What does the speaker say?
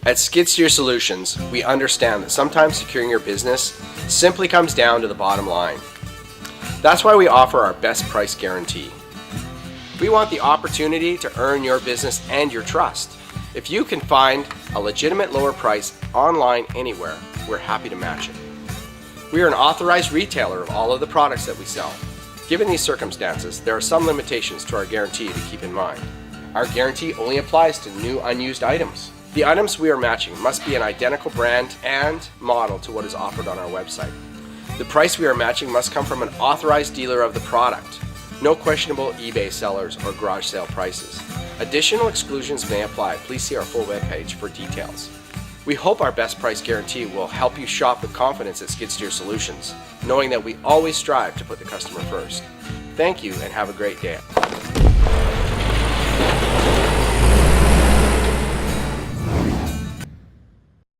At Skid Steer Solutions, we understand that sometimes securing your business simply comes down to the bottom line. That's why we offer our best price guarantee. We want the opportunity to earn your business and your trust. If you can find a legitimate lower price online anywhere, we're happy to match it. We are an authorized retailer of all of the products that we sell. Given these circumstances, there are some limitations to our guarantee to keep in mind. Our guarantee only applies to new unused items. The items we are matching must be an identical brand and model to what is offered on our website. The price we are matching must come from an authorized dealer of the product. No questionable eBay sellers or garage sale prices. Additional exclusions may apply. Please see our full webpage for details. We hope our best price guarantee will help you shop with confidence at Skid Steer Solutions, knowing that we always strive to put the customer first. Thank you and have a great day.